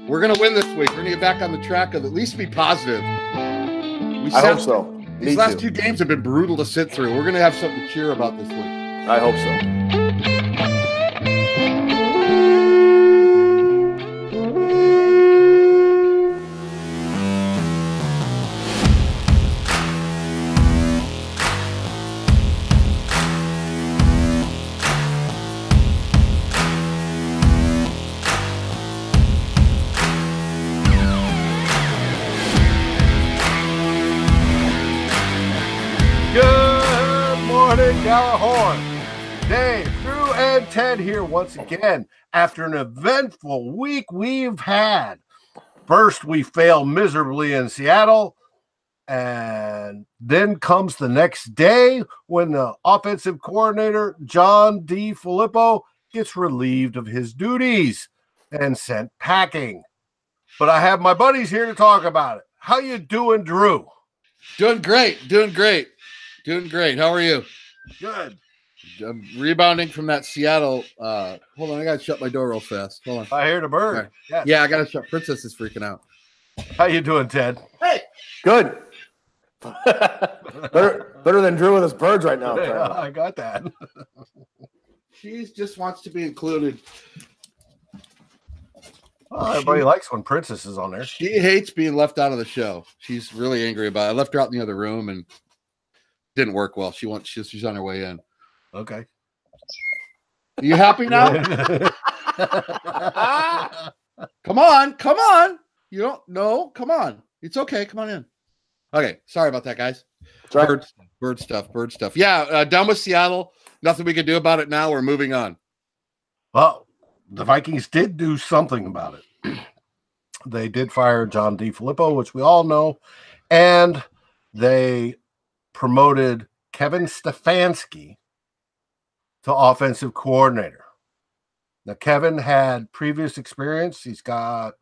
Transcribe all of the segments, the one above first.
We're going to win this week. We're going to get back on the track of at least be positive. I hope so. These last two games have been brutal to sit through. We're going to have something to cheer about this week. I hope so. Gjallarhorn, Dave, Drew, and Ted here once again after an eventful week we've had. First, we fail miserably in Seattle, and then comes the next day when the offensive coordinator, John DeFilippo, gets relieved of his duties and sent packing. But I have my buddies here to talk about it. How you doing, Drew? Doing great. How are you? Good. I'm rebounding from that Seattle. Hold on, I gotta shut my door real fast. Hold on. I hear the bird. Right. Yes. Yeah, I gotta shut. Princess is freaking out. How you doing, Ted? Hey, good. better than Drew with his birds right now. Yeah, I got that. She just wants to be included. Oh, everybody likes when Princess is on there. She hates being left out of the show. She's really angry about it. I left her out in the other room and didn't work well. She's on her way in. Okay. Are you happy now? Come on. You don't know? Come on. It's okay. Come on in. Okay. Sorry about that, guys. Sorry. Bird stuff. Yeah, done with Seattle. Nothing we can do about it now. We're moving on. Well, the Vikings did do something about it. They did fire John DeFilippo, which we all know, and they promoted Kevin Stefanski to offensive coordinator. Now, Kevin had previous experience. He's got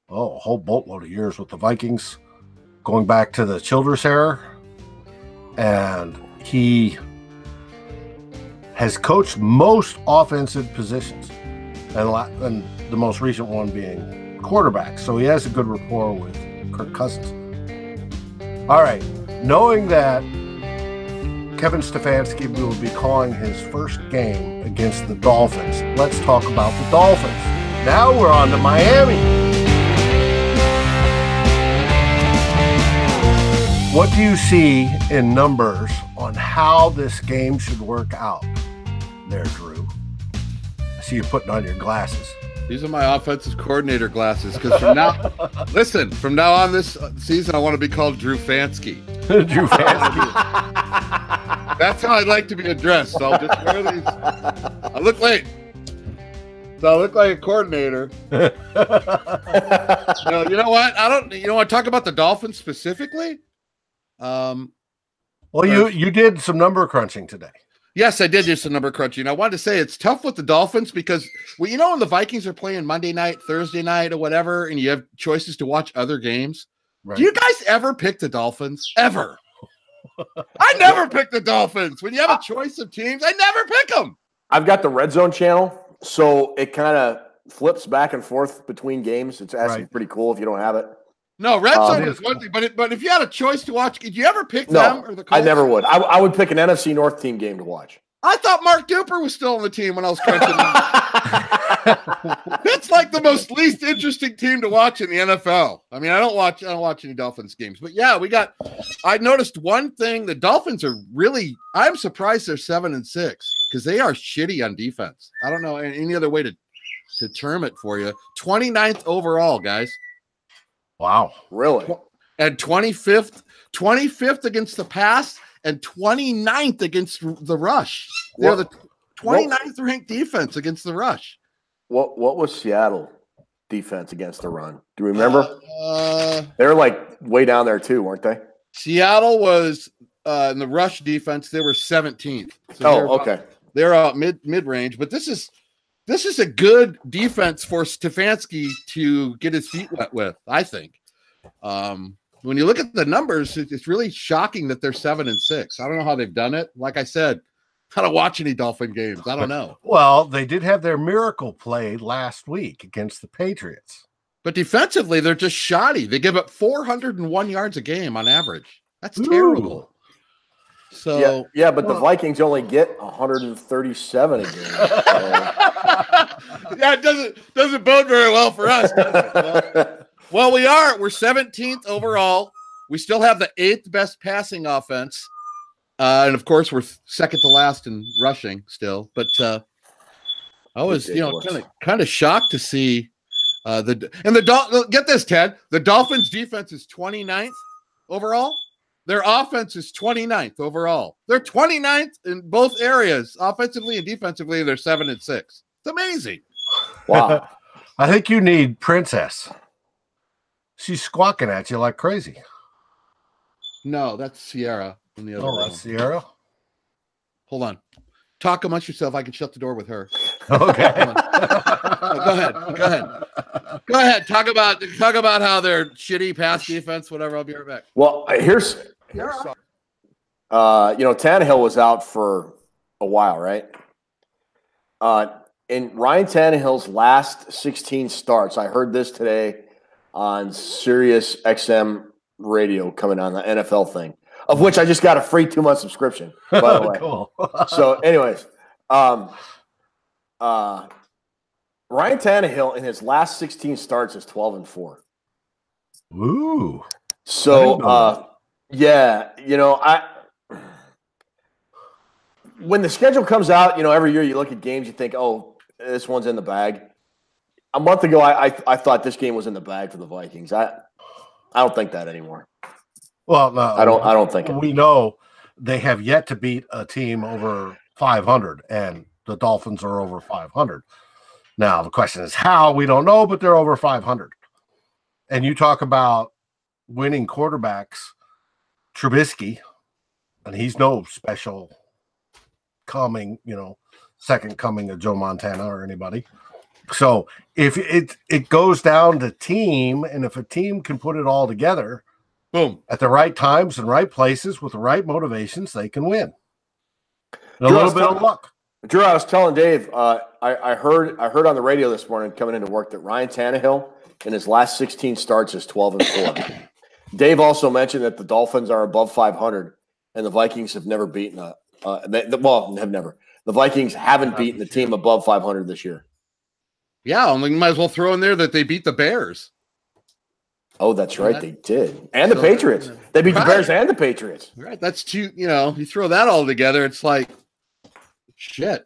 a whole boatload of years with the Vikings, going back to the Childress era, and he has coached most offensive positions, and the most recent one being quarterback. So he has a good rapport with Kirk Cousins. All right. Knowing that Kevin Stefanski will be calling his first game against the Dolphins, let's talk about the Dolphins. Now we're on to Miami. What do you see in numbers on how this game should work out there, Drew? I see you putting on your glasses. These are my offensive coordinator glasses because from now on this season, I want to be called Drew Fansky. Drew Fansky. That's how I'd like to be addressed. So I'll just wear these. I look like a coordinator. You know what? You want to talk about the Dolphins specifically? Well, you did some number crunching today. Yes, I did do some number crunching. I wanted to say it's tough with the Dolphins because, well, when the Vikings are playing Monday night, Thursday night, or whatever, and you have choices to watch other games. Right. Do you guys ever pick the Dolphins? Ever? I never pick the Dolphins. When you have a choice of teams, I never pick them. I've got the Red Zone channel, so it kind of flips back and forth between games. It's actually pretty cool if you don't have it. No, Red Zone is one thing, but if you had a choice to watch, did you ever pick them or the Colts? I never would. I would pick an NFC North team game to watch. I thought Mark Duper was still on the team when I was crunching them. It's like the least interesting team to watch in the NFL. I mean, I don't watch any Dolphins games, but yeah, I noticed one thing. The Dolphins are I'm surprised they're 7-6 because they are shitty on defense. I don't know any other way to term it for you. 29th overall, guys. Wow. Really? And 25th against the pass and 29th against the rush. They're the 29th ranked defense against the rush. What was Seattle defense against the run? Do you remember? They were like way down there too, weren't they? Seattle was in the rush defense. They were 17th. So okay. They're out mid-range, but this is a good defense for Stefanski to get his feet wet with, I think. When you look at the numbers, it's really shocking that they're 7-6. I don't know how they've done it. Like I said, I don't watch any Dolphin games. I don't know. Well, they did have their miracle play last week against the Patriots. But defensively, they're just shoddy. They give up 401 yards a game on average. That's terrible. So yeah, but the Vikings only get 137 a game. Yeah, it doesn't bode very well for us, does it? Well, we're 17th overall. We still have the 8th best passing offense. And of course, we're second to last in rushing still. But I was, kind of shocked to see get this, Ted. The Dolphins' defense is 29th overall. Their offense is 29th overall. They're 29th in both areas, offensively and defensively. They're 7-6. It's amazing. Wow. I think you need Princess. She's squawking at you like crazy. No, that's Sierra in the other room. That's Sierra? Hold on. Talk amongst yourself. I can shut the door with her. Okay. Go ahead. Talk about how they're shitty pass defense, whatever. I'll be right back. Well, here's Tannehill was out for a while, right? In Ryan Tannehill's last 16 starts, I heard this today on Sirius XM radio coming on the NFL thing, of which I just got a free 2-month subscription, by the way. Cool. So, anyways, Ryan Tannehill in his last 16 starts is 12-4. Ooh. So, when the schedule comes out, every year you look at games, you think, oh, this one's in the bag. A month ago, I thought this game was in the bag for the Vikings. I don't think that anymore. Well, no, I don't think it. We know they have yet to beat a team over 500, and the Dolphins are over 500. Now, the question is how? We don't know, but they're over 500. And you talk about winning quarterbacks, Trubisky, and he's no special second coming of Joe Montana or anybody. So if it goes down to team, and if a team can put it all together, boom, at the right times and right places with the right motivations, they can win. And a Drew, little bit of luck. Drew, I was telling Dave, I heard on the radio this morning coming into work that Ryan Tannehill in his last 16 starts is 12-4. Dave also mentioned that the Dolphins are above 500, and the Vikings have never beaten the Vikings haven't beaten the team above 500 this year. Yeah, only might as well throw in there that they beat the Bears. Oh, that's right, they did, and the Patriots. They beat the Bears and the Patriots. Right, that's two. You throw that all together, it's like shit.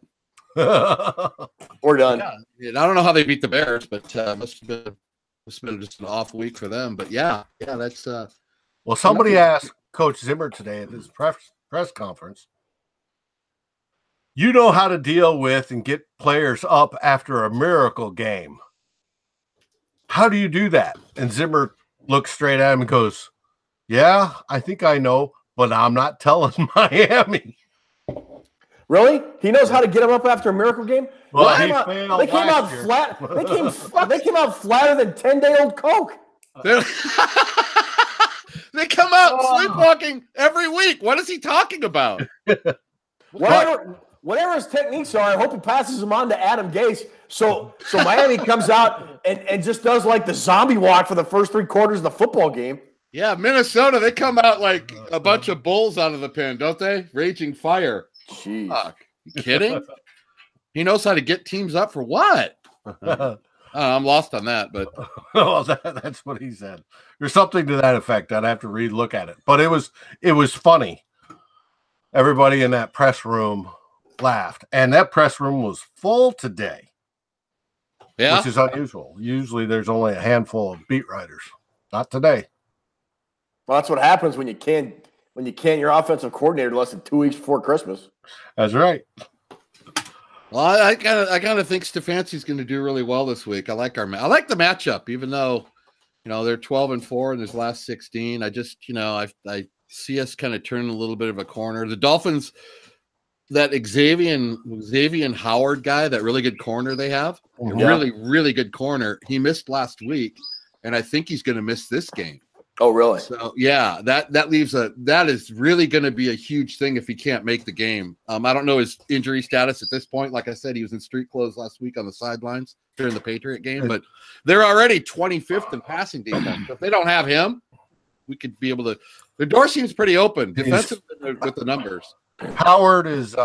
We're done. Yeah, I don't know how they beat the Bears, but must have been just an off week for them. But yeah, that's. Well, somebody asked Coach Zimmer today at his press conference. You know how to deal with and get players up after a miracle game. How do you do that? And Zimmer looks straight at him and goes, yeah, I think I know, but I'm not telling Miami. Really? He knows how to get them up after a miracle game? Well, they came out flat. They came out flatter than 10-day-old Coke. They come out sleepwalking every week. What is he talking about? Whatever his techniques are, I hope he passes them on to Adam Gase. So Miami comes out and just does like the zombie walk for the first 3 quarters of the football game. Yeah, Minnesota, they come out like a bunch of bulls out of the pen, don't they? Raging fire. Jeez. Fuck. You kidding? He knows how to get teams up for what? I'm lost on that, but well, that's what he said. There's something to that effect. I'd have to look at it. But it was funny. Everybody in that press room laughed, and that press room was full today. Yeah, which is unusual. Usually there's only a handful of beat writers. Not today. Well, that's what happens when you can your offensive coordinator less than 2 weeks before Christmas. That's right. Well, I kind of think Stefanski's going to do really well this week. I like the matchup, even though they're 12-4 in his last 16. I just I see us kind of turn a little bit of a corner. The Dolphins, that Xavier Howard guy, that really good corner they have, really, really good corner. He missed last week, and I think he's going to miss this game. Oh, really? So yeah, that leaves that is really going to be a huge thing if he can't make the game. I don't know his injury status at this point. Like I said, he was in street clothes last week on the sidelines during the Patriot game, but they're already 25th in passing defense. So if they don't have him, we could be able to. The door seems pretty open defensive with the numbers. Howard is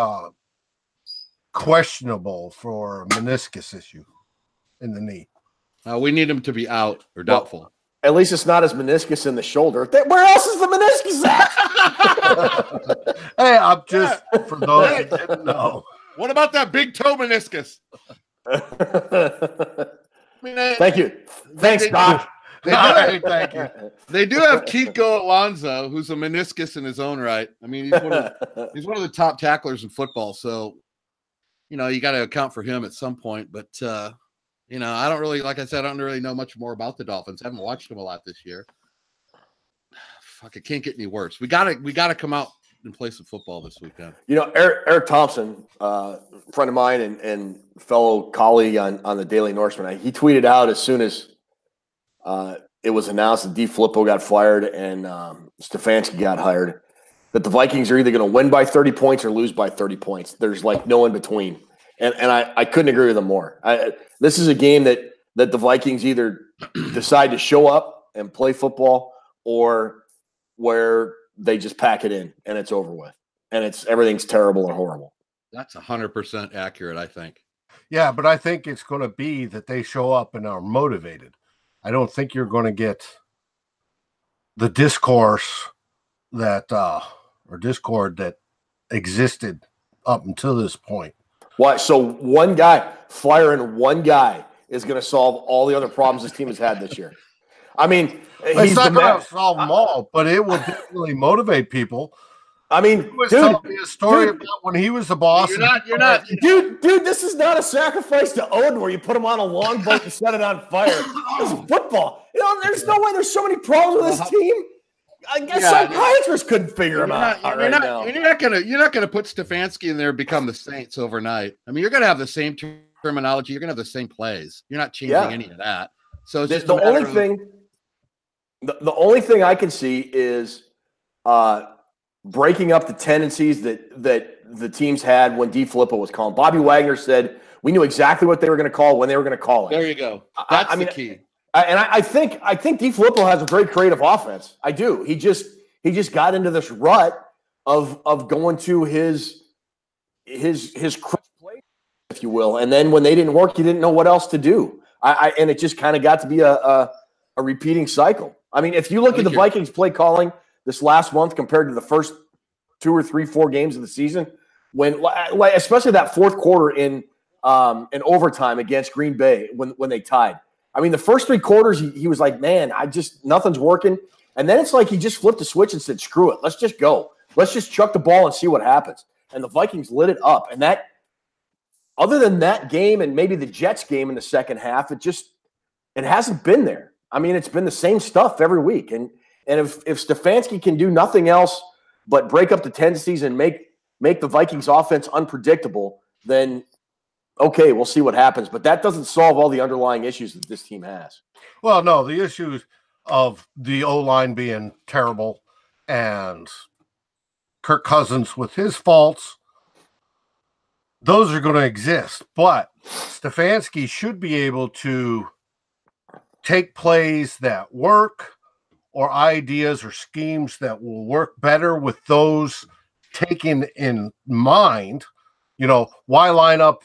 questionable for a meniscus issue in the knee. We need him to be out or doubtful. Well, at least it's not his meniscus in the shoulder. Where else is the meniscus at? Hey, I'm just for those who didn't know. What about that big toe meniscus? Thank you. Thanks, Doc. Thank you. They do have Kiko Alonso, who's a meniscus in his own right. I mean, he's one of the top tacklers in football. So, you got to account for him at some point. But, I don't really, like I said, I don't really know much more about the Dolphins. I haven't watched them a lot this year. Fuck, it can't get any worse. We gotta come out and play some football this weekend. Eric Thompson, friend of mine and fellow colleague on the Daily Norseman, he tweeted out as soon as it was announced that DeFilippo got fired and Stefanski got hired, that the Vikings are either going to win by 30 points or lose by 30 points. There's like no in between. And I couldn't agree with them more. This is a game that the Vikings either decide to show up and play football or where they just pack it in and it's over with. And everything's terrible and horrible. That's 100% accurate, I think. Yeah, but I think it's going to be that they show up and are motivated. I don't think you're going to get the discourse that discord that existed up until this point. Why? So firing one guy is going to solve all the other problems this team has had this year. I mean, it's not going to solve them all, but it will definitely motivate people. I mean, he was telling me a story about when he was the boss. You're not, dude. This is not a sacrifice to Odin where you put him on a longboat and set it on fire. It's football. There's no way. There's so many problems with this team. I guess psychiatrists couldn't figure him out. You're not gonna put Stefanski in there and become the Saints overnight. I mean, you're gonna have the same terminology. You're gonna have the same plays. You're not changing any of that. So it's the only thing I can see is breaking up the tendencies that the teams had when DeFilippo was calling. Bobby Wagner said we knew exactly what they were going to call when they were going to call it. There you go. That's the key. I think DeFilippo has a very creative offense. I do. He just got into this rut of going to his play, if you will. And then when they didn't work, he didn't know what else to do. And it just kind of got to be a repeating cycle. I mean, if you look at the Vikings play calling this last month compared to the first 2 or 3, 4 games of the season, when especially that fourth quarter in overtime against Green Bay when they tied. I mean, the first 3 quarters, he was like, man, nothing's working. And then it's like he just flipped the switch and said, screw it. Let's just go. Let's just chuck the ball and see what happens. And the Vikings lit it up. And that, other than that game and maybe the Jets game in the second half, it hasn't been there. I mean, it's been the same stuff every week. And if Stefanski can do nothing else but break up the tendencies and make the Vikings offense unpredictable, then okay, we'll see what happens. But that doesn't solve all the underlying issues that this team has. Well, no, the issues of the O-line being terrible and Kirk Cousins with his faults, those are going to exist. But Stefanski should be able to take plays that work or ideas or schemes that will work better with those taken in mind. Why line up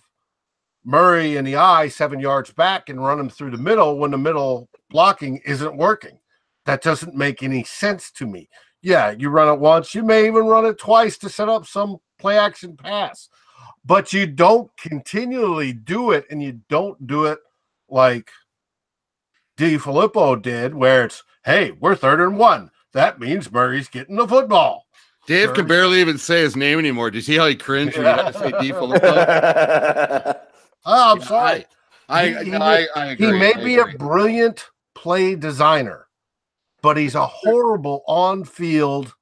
Murray in the eye 7 yards back and run him through the middle when the middle blocking isn't working? That doesn't make any sense to me. Yeah, you run it once. You may even run it twice to set up some play action pass. But you don't continually do it, and you don't do it like DeFilippo did, where it's, hey, we're 3rd and 1. That means Murray's getting the football. Dave can barely even say his name anymore. Do you see how he cringed when he had to say DeFilippo? I'm sorry. I agree. He may be a brilliant play designer, but he's a horrible on-field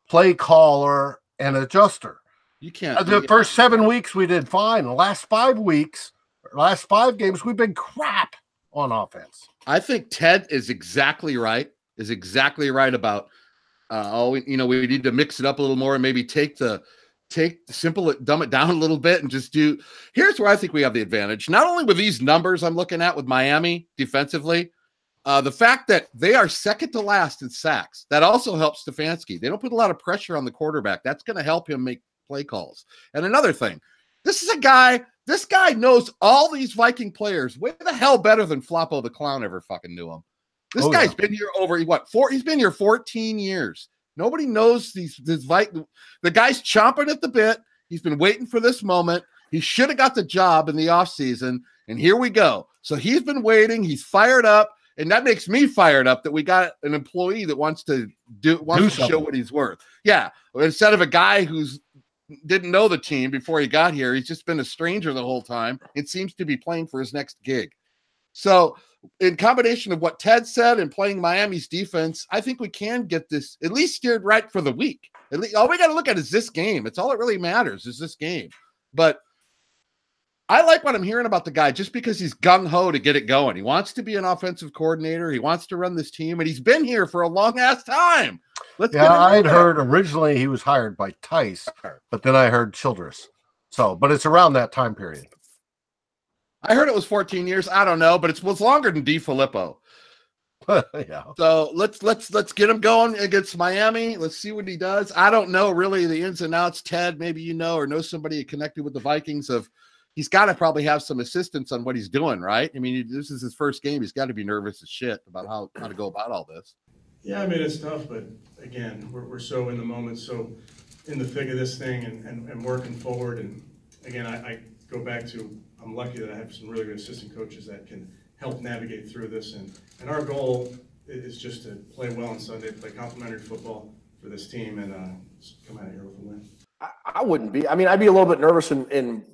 play caller and adjuster. You can't. The first 7 weeks we did fine. The last 5 games, we've been crap on offense. I think Ted is exactly right. is exactly right about we need to mix it up a little more and maybe dumb it down a little bit and just do. Here's where I think we have the advantage. Not only with these numbers I'm looking at with Miami defensively, the fact that they are second to last in sacks, that also helps Stefanski. They don't put a lot of pressure on the quarterback. That's going to help him make play calls. And another thing, this guy knows all these Viking players way the hell better than Floppo the Clown ever fucking knew him. This guy's been here he's been here 14 years. Nobody knows this Viking. The guy's chomping at the bit. He's been waiting for this moment. He should have got the job in the offseason, and here we go. So he's been waiting. He's fired up. And that makes me fired up that we got an employee that wants to show what he's worth. Yeah. Instead of a guy who's didn't know the team before he got here, he's just been a stranger the whole time. It seems to be playing for his next gig. So in combination of what Ted said and playing Miami's defense, I think we can get this at least steered right for the week. At least all we got to look at is this game. It's all that really matters is this game. But I like what I'm hearing about the guy just because he's gung-ho to get it going. He wants to be an offensive coordinator. He wants to run this team, and he's been here for a long-ass time. I'd heard originally he was hired by Tice, but then I heard Childress. But it's around that time period. I heard it was 14 years. I don't know, but it was longer than DeFilippo. Yeah. So let's get him going against Miami. Let's see what he does. I don't know really the ins and outs. Ted, maybe you know or know somebody connected with the Vikings of – he's got to probably have some assistance on what he's doing, right? I mean, this is his first game. He's got to be nervous as shit about how to go about all this. Yeah, I mean, it's tough, but again, we're so in the moment, so in the thick of this thing and working forward. And again, I go back to, I'm lucky that I have some really good assistant coaches that can help navigate through this. And our goal is just to play well on Sunday, play complimentary football for this team, and come out of here with a win. I wouldn't be. I mean, I'd be a little bit nervous in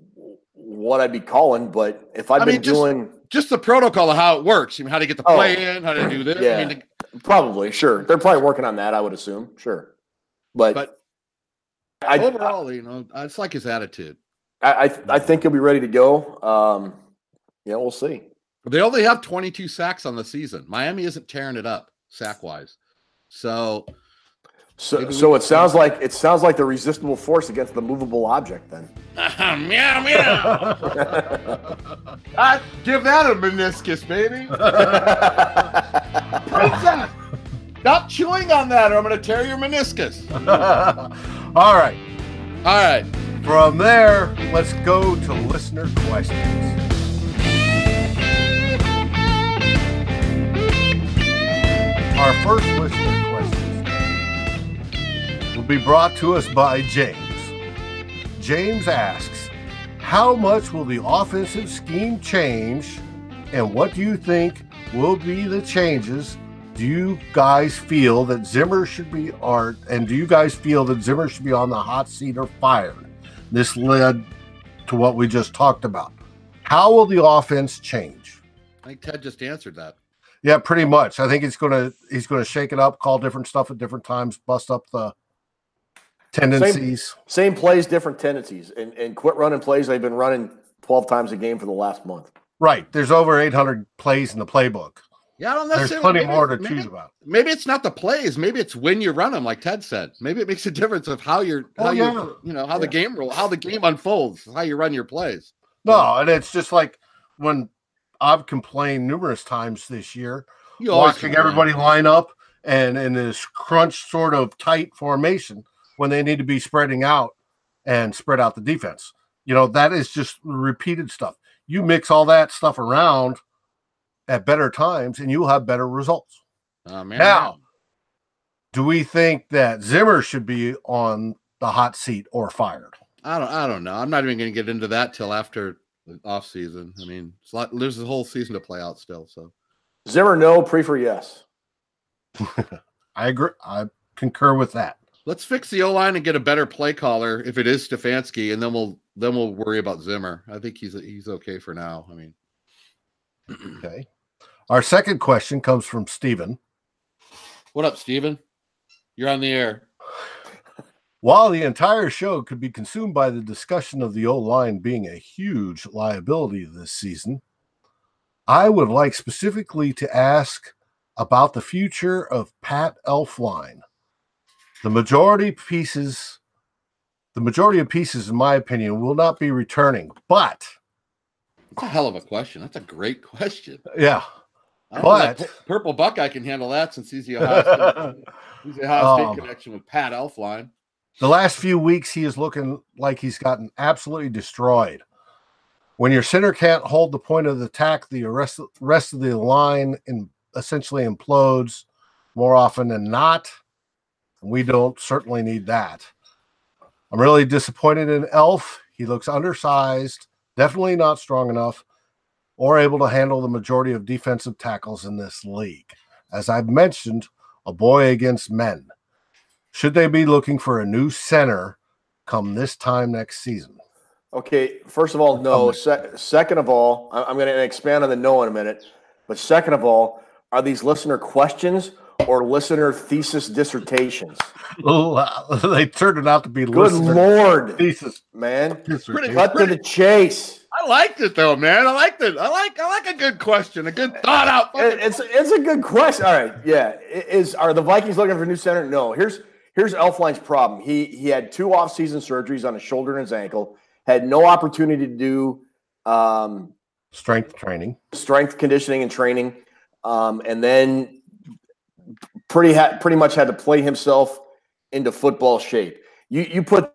what I'd be calling, but if I've been doing just the protocol of how it works, I mean, how to get the play in, how to do this. Yeah, I mean, probably, sure. They're probably working on that, I would assume, sure. But overall, it's like his attitude. I think he'll be ready to go. We'll see. They only have 22 sacks on the season. Miami isn't tearing it up sack-wise. So it sounds like the resistible force against the movable object then. Meow, meow. Give that a meniscus, baby. Princess, stop chewing on that or I'm going to tear your meniscus. All right. From there, let's go to listener questions. Our first listener question will be brought to us by James. James asks, how much will the offensive scheme change and what do you think will be the changes? Do you guys feel that Zimmer should be on the hot seat or fired? This led to what we just talked about. How will the offense change? I think Ted just answered that. Yeah, pretty much. I think he's gonna shake it up, call different stuff at different times, bust up the tendencies. Same plays, different tendencies, and quit running plays they've been running 12 times a game for the last month. Right. There's over 800 plays in the playbook. Yeah, I don't necessarily. There's plenty more to choose about. Maybe it's not the plays. Maybe it's when you run them, like Ted said. Maybe it makes a difference of how the game unfolds, how you run your plays. No, and it's just like when I've complained numerous times this year, watching everybody line up and in this crunch sort of tight formation when they need to be spreading out and spread out the defense. That is just repeated stuff. You mix all that stuff around at better times and you'll have better results. Now, do we think that Zimmer should be on the hot seat or fired? I don't know. I'm not even going to get into that till after the off season. I mean, there's a whole season to play out still. So Zimmer, no. Prefer yes. I agree. I concur with that. Let's fix the O-line and get a better play caller if it is Stefanski, and then we'll worry about Zimmer. I think he's okay for now. I mean, okay. Our second question comes from Steven. What up, Steven? You're on the air. While the entire show could be consumed by the discussion of the O-line being a huge liability this season, I would like specifically to ask about the future of Pat Elflein. The majority of pieces, in my opinion, will not be returning. But that's a hell of a question. That's a great question. Yeah. But Purple Buckeye can handle that since he's the Ohio State connection with Pat Elflein. The last few weeks, he is looking like he's gotten absolutely destroyed. When your center can't hold the point of the attack, the rest of the line essentially implodes more often than not. We don't certainly need that. I'm really disappointed in Elf. He looks undersized, definitely not strong enough, or able to handle the majority of defensive tackles in this league. As I've mentioned, a boy against men. Should they be looking for a new center come this time next season? Okay, first of all, no. Second of all, I'm going to expand on the no in a minute. But second of all, are these listener questions or listener thesis dissertations? They turned it out to be good Lord thesis, man. Cut to the chase. I liked it though, man. I liked it. I like a good question, a good thought out. It's a good question. All right, yeah. Are the Vikings looking for a new center? No. Here's Elflein's problem. He had 2 off-season surgeries on his shoulder and his ankle. Had no opportunity to do strength conditioning and training, and then pretty much had to play himself into football shape. You put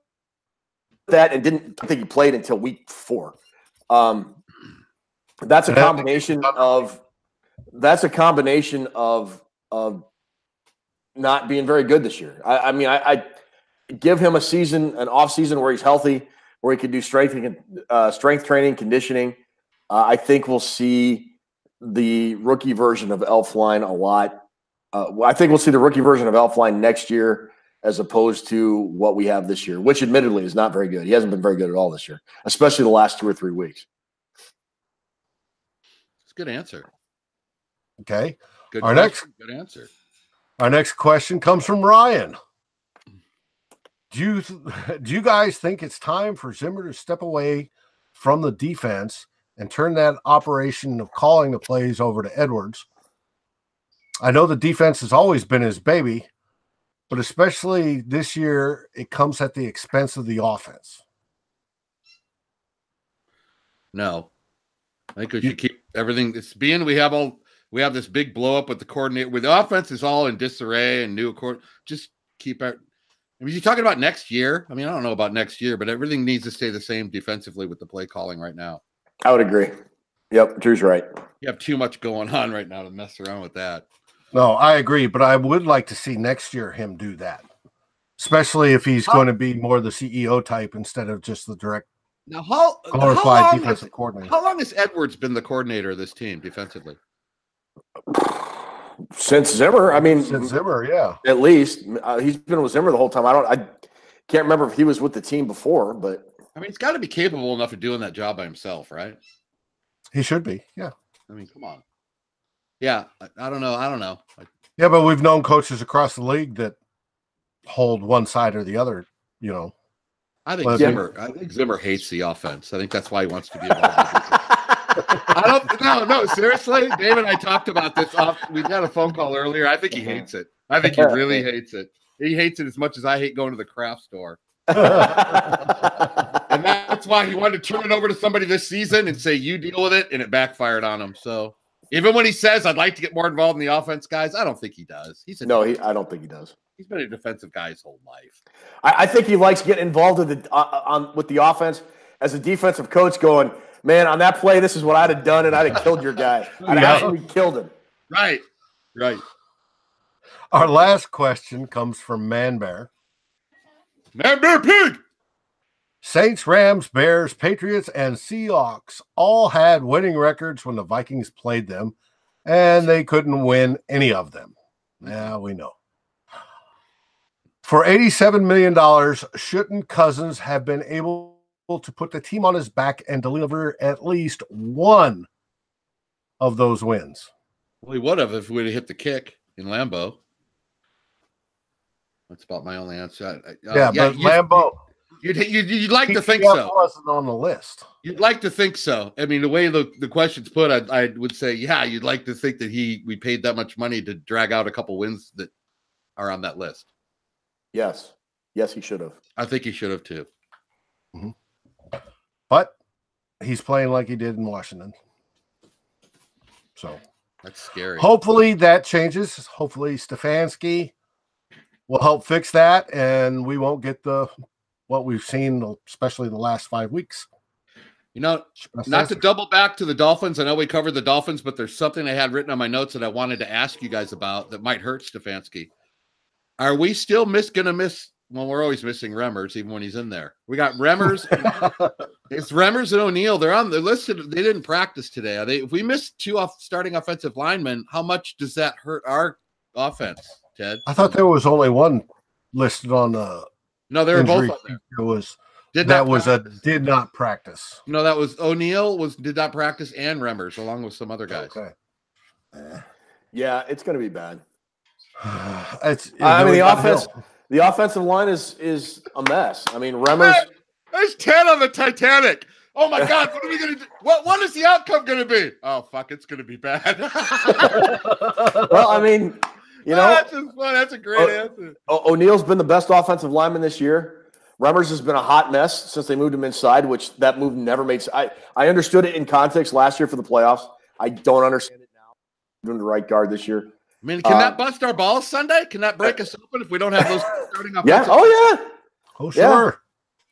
that and didn't think he played until week 4. That's a combination of not being very good this year. I mean, I give him an off season where he's healthy, where he could do strength training, conditioning. I think we'll see the rookie version of Elflein a lot. I think we'll see the rookie version of Elflein next year as opposed to what we have this year, which admittedly is not very good. He hasn't been very good at all this year, especially the last 2 or 3 weeks. It's a good answer. Okay. Good answer. Our next question comes from Ryan. Do you guys think it's time for Zimmer to step away from the defense and turn that operation of calling the plays over to Edwards? I know the defense has always been his baby, but especially this year, it comes at the expense of the offense. No, I think we should keep everything. We have this big blow up with the coordinator. With the offense is all in disarray and new just keep our. I mean, you're talking about next year. I mean, I don't know about next year, but everything needs to stay the same defensively with the play calling right now. I would agree. Yep, Drew's right. You have too much going on right now to mess around with that. No, I agree, but I would like to see next year him do that, especially if he's going to be more the CEO type instead of just the direct glorified defensive coordinator. How long has Edwards been the coordinator of this team defensively? Since Zimmer, yeah. At least he's been with Zimmer the whole time. I can't remember if he was with the team before, but I mean, he's got to be capable enough of doing that job by himself, right? He should be, yeah. I mean, come on. Yeah, I don't know. Yeah, but we've known coaches across the league that hold one side or the other, you know. I think Zimmer hates the offense. I think that's why he wants to be involved. No, seriously. Dave and I talked about this. We got a phone call earlier. I think he hates it. I think he really hates it. He hates it as much as I hate going to the craft store. And that's why he wanted to turn it over to somebody this season and say, you deal with it, and it backfired on him. So even when he says, I'd like to get more involved in the offense, guys, I don't think he does. I don't think he does. He's been a defensive guy his whole life. I think he likes getting involved with the offense as a defensive coach going, man, on that play, this is what I'd have done, and I'd have killed your guy. I'd absolutely killed him. Right. Our last question comes from Man Bear. Man Bear Pig! Saints, Rams, Bears, Patriots, and Seahawks all had winning records when the Vikings played them, and they couldn't win any of them. Yeah, we know. For $87 million, shouldn't Cousins have been able to put the team on his back and deliver at least one of those wins? Well, he would have if we would have hit the kick in Lambeau. That's about my only answer. Lambeau. You'd like to think PTF so. Wasn't on the list. You'd like to think so. I mean, the way the question's put, I would say, yeah, you'd like to think that we paid that much money to drag out a couple wins that are on that list. Yes, he should have. I think he should have too. Mm-hmm. But he's playing like he did in Washington. So that's scary. Hopefully that changes. Hopefully Stefanski will help fix that, and we won't get what we've seen, especially the last 5 weeks. Not to double back to the Dolphins. I know we covered the Dolphins, but there's something I had written on my notes that I wanted to ask you guys about that might hurt Stefanski. Are we still going to miss? Well, we're always missing Remmers, even when he's in there. We got Remmers. It's Remmers and O'Neal. They're listed. They didn't practice today. If we miss 2 starting offensive linemen, how much does that hurt our offense, Ted? I thought there was only one listed on the. No, they were both on there. It was did not practice. No, that was O'Neal did not practice and Remmers along with some other guys. Okay. Yeah, it's going to be bad. The offensive line is a mess. I mean, Remmers. There's 10 on the Titanic. Oh my God, what are we gonna do? What is the outcome gonna be? Oh fuck, it's gonna be bad. Well, I mean, that's just fun. That's a great answer. O'Neal's been the best offensive lineman this year. Remmers has been a hot mess since they moved him inside, which that move never made sense. I understood it in context last year for the playoffs. I don't understand it now. Doing the right guard this year. I mean, can that bust our balls Sunday? Can that break us open if we don't have those starting offensive? Yeah. Oh yeah. Oh sure.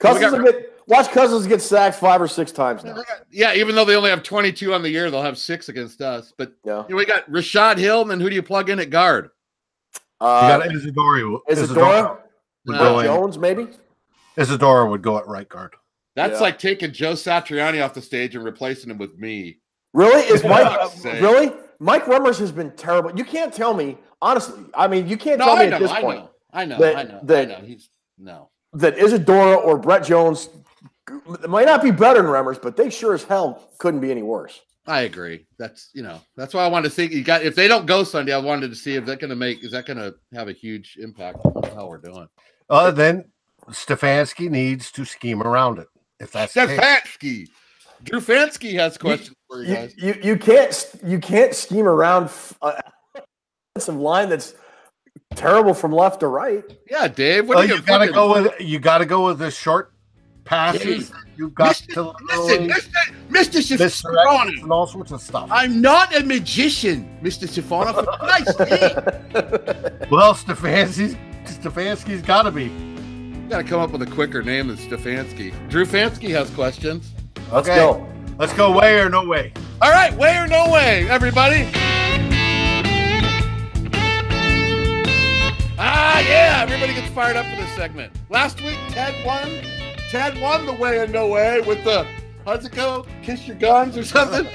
Yeah. Watch Cousins get sacked 5 or 6 times now. Yeah, even though they only have 22 on the year, they'll have 6 against us. But we got Rashad Hill, and then who do you plug in at guard? You got Isadora. Jones, maybe? Isadora would go at right guard. That's like taking Joe Satriani off the stage and replacing him with me. Really? Is Mike really? Mike Remmers has been terrible. You can't tell me, honestly. I mean, you can't tell me at this point. I know. He's that Isadora or Brett Jones might not be better than Remmers, but they sure as hell couldn't be any worse. I agree. That's why I wanted to see if they don't go Sunday, I wanted to see if that's going to have a huge impact on how we're doing. Then Stefanski needs to scheme around it. If that's Stefanski. Drew Fansky has questions for you guys. You can't scheme around some line that's terrible from left to right. Yeah, Dave. You got to go with the short passes. You've got to Mr. Stefanov and all sorts of stuff. I'm not a magician, Mr. Stefanov. Well, Stefanski's got to be. Got to come up with a quicker name than Stefanski. Drew Fansky has questions. Okay. Let's go way or no way. All right, way or no way, everybody. Yeah, everybody gets fired up for this segment. Last week, Ted won. Ted won the way or no way with the, how's it go? Kiss your guns or something?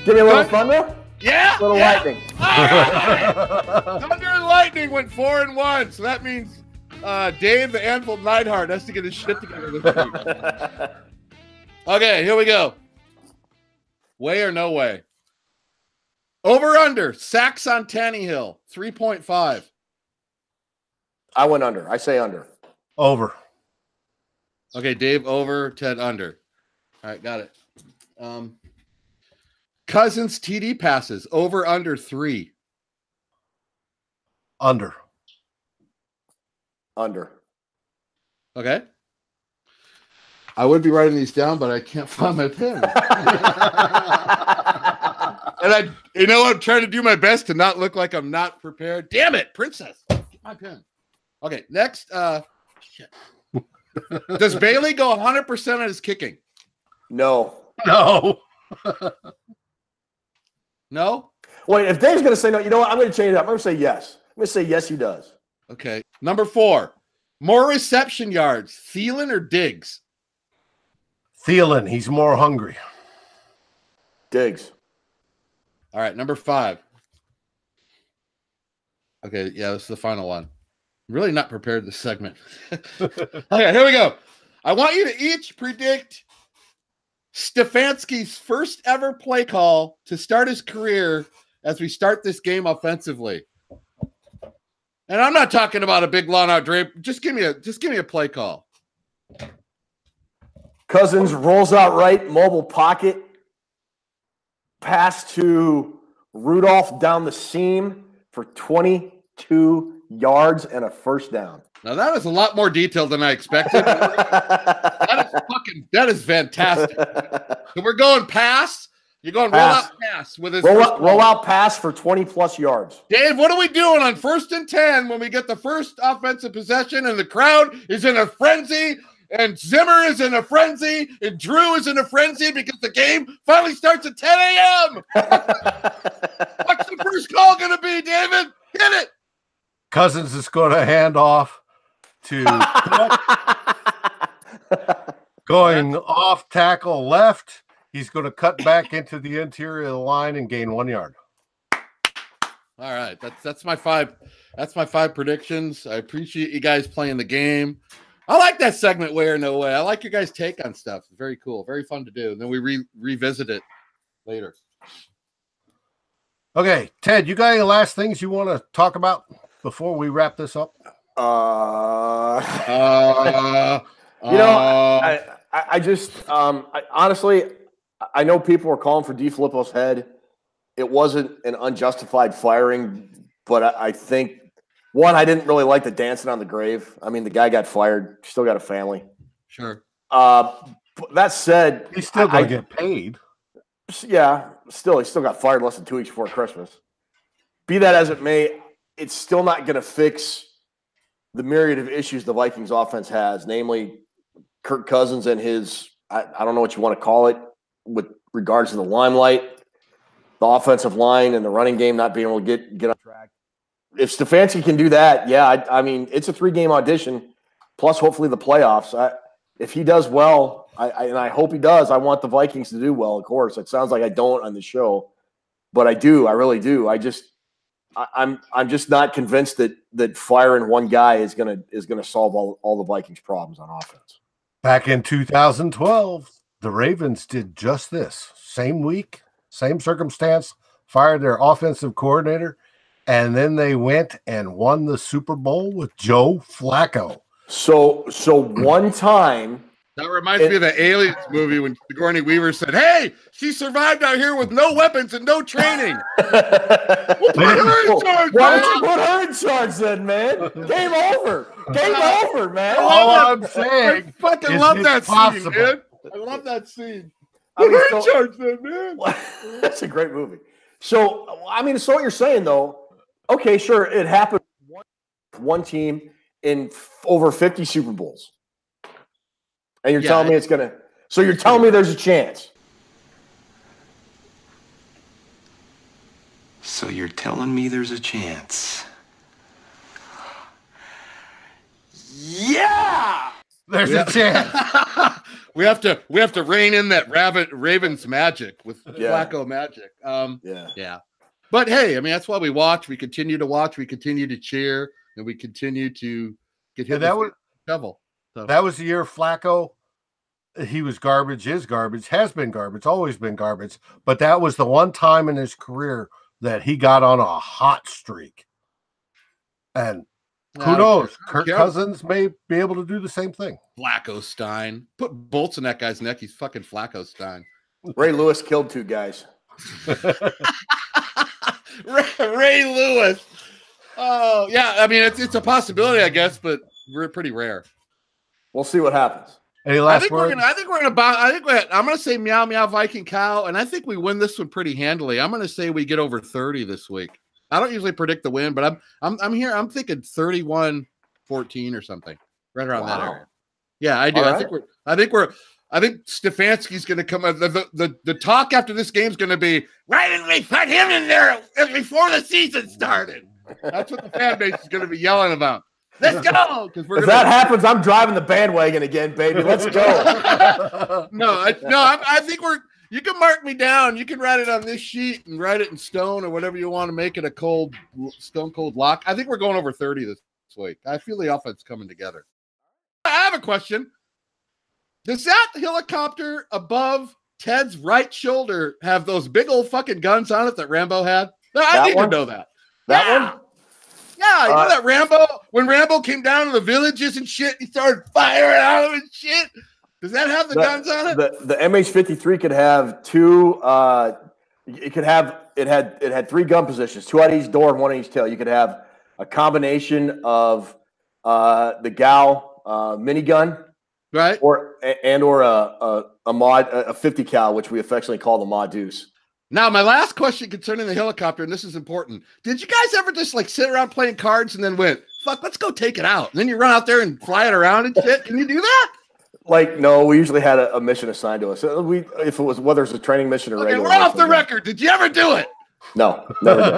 Give me a little thunder? Yeah. A little lightning. All right. Thunder and lightning went 4-1, so that means Dave the Anvil Neidhart has to get his shit together this week. Okay, here we go. Way or no way? Over under. Sacks on Tannehill. 3.5. I went under. I say under. Over. Okay, Dave over. Ted under. All right, got it. Cousins TD passes. Over under 3. Under. Under. Okay. I would be writing these down, but I can't find my pen. And I'm trying to do my best to not look like I'm not prepared. Damn it, princess. Get my pen. Okay, next. Shit. Does Bailey go 100% on his kicking? No. No? Wait, if Dave's going to say no, you know what? I'm going to change it up. I'm going to say yes. I'm going to say yes, he does. Okay. Number 4. More reception yards, Thielen or Diggs? Thielen. He's more hungry. Diggs. All right, number 5. Okay, yeah, this is the final one. I'm really not prepared this segment. Okay, here we go. I want you to each predict Stefanski's first ever play call to start his career as we start this game offensively. And I'm not talking about a big long out drape. Just give me a play call. Cousins rolls out right, mobile pocket, pass to Rudolph down the seam for 22 yards and a first down. Now that is a lot more detailed than I expected. That is fantastic. So we're going pass. You're going roll out pass with his roll out pass for 20+ yards. Dave, what are we doing on 1st and 10 when we get the first offensive possession and the crowd is in a frenzy and Zimmer is in a frenzy and Drew is in a frenzy because the game finally starts at 10 a.m. What's the first call going to be, David? Hit it. Cousins is going to hand off to going off tackle left. He's going to cut back into the interior of the line and gain 1 yard. All right, that's my 5. That's my 5 predictions. I appreciate you guys playing the game. I like that segment, Way or No Way. I like your guys' take on stuff. It's very cool, very fun to do. And then we revisit it later. Okay, Ted, you got any last things you want to talk about before we wrap this up? I just honestly, I know people were calling for DeFilippo's head. It wasn't an unjustified firing, but I think, one, I didn't really like the dancing on the grave. I mean, the guy got fired, still got a family. Sure. That said, he's still going to get paid. Yeah, he still got fired less than 2 weeks before Christmas. Be that as it may, it's still not going to fix the myriad of issues the Vikings offense has, namely Kirk Cousins and his, I don't know what you want to call it, with regards to the limelight, the offensive line and the running game not being able to get on track. If Stefanski can do that, yeah, I mean, it's a 3-game audition, plus hopefully the playoffs. If he does well, and I hope he does, I want the Vikings to do well, of course. It sounds like I don't on the show, but I do. I really do. I'm just not convinced that firing one guy is gonna solve all the Vikings' problems on offense. Back in 2012, the Ravens did just this. Same week, same circumstance, fired their offensive coordinator, and then they went and won the Super Bowl with Joe Flacco. So one time. That reminds me of the Aliens movie when Sigourney Weaver said, "Hey, she survived out here with no weapons and no training." We'll put her in charge, Why don't you put her in charge then, man? Game over. Game over, man. All I'm saying, I fucking love that scene, man. I love that scene. Put her in charge then, man. That's a great movie. So, I mean, so what you're saying, though, okay, sure, it happened one team in over 50 Super Bowls. And you're telling me it's going to – so you're telling me there's a chance. So you're telling me there's a chance. Yeah! There's a chance. we have to rein in that Ravens magic with Flacco magic. Yeah. But hey, I mean, that's why we watch. We continue to watch. We continue to cheer, and we continue to get hit with the shovel. So. That was the year Flacco. He was garbage, is garbage, has been garbage, always been garbage. But that was the one time in his career that he got on a hot streak. And who knows? Kirk Cousins may be able to do the same thing. Flacco Stein. Put bolts in that guy's neck. He's fucking Flacco Stein. Ray Lewis killed 2 guys. Ray Lewis. Oh, yeah. I mean, it's a possibility, I guess, but we're pretty rare. We'll see what happens. Any last words? I'm going to say meow, meow, Viking cow, and I think we win this one pretty handily. I'm going to say we get over 30 this week. I don't usually predict the win, but I'm here. I'm thinking 31-14 or something, right around that area. Yeah, I do. Right. I think Stefanski's going to come. The talk after this game is going to be, why didn't we put him in there before the season started? That's what the fan base is going to be yelling about. Let's go! If that happens, I'm driving the bandwagon again, baby. Let's go. I think you can mark me down. You can write it on this sheet and write it in stone or whatever you want to make it a stone cold lock. I think we're going over 30 this week. I feel the offense coming together. I have a question. Does that helicopter above Ted's right shoulder have those big old fucking guns on it that Rambo had? I need to know that. That one? Yeah, you know that Rambo, when Rambo came down to the villages and shit, he started firing out of them and shit. Does that have the guns on it? The MH-53 could have two. It had 3 gun positions, 2 out of each door and 1 on each tail. You could have a combination of the Gal minigun, right, or a mod, a 50 cal, which we affectionately call the Mod Deuce. Now, my last question concerning the helicopter, and this is important. Did you guys ever just like sit around playing cards and then went, fuck, let's go take it out? And then you run out there and fly it around and shit? Can you do that? Like, no, we usually had a mission assigned to us. If it was, whether it's a training mission or regular. We're off the record. Did you ever do it? No, never did.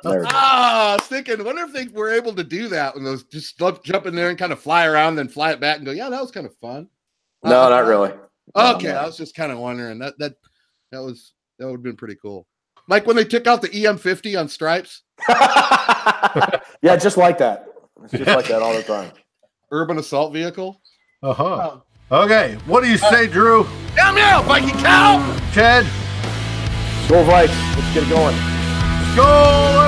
Never did. I was thinking, wonder if they were able to do that when those just jump in there and kind of fly around, then fly it back and go, yeah, that was kind of fun. No, not really. Okay, I was just kind of wondering. That would have been pretty cool. Like when they took out the EM50 on stripes. Yeah, just like that. It's just like that all the time. Urban assault vehicle. Okay, what do you say, Drew? Meow meow, Viking cow. Ted? Go Vikes. Let's get it going. Go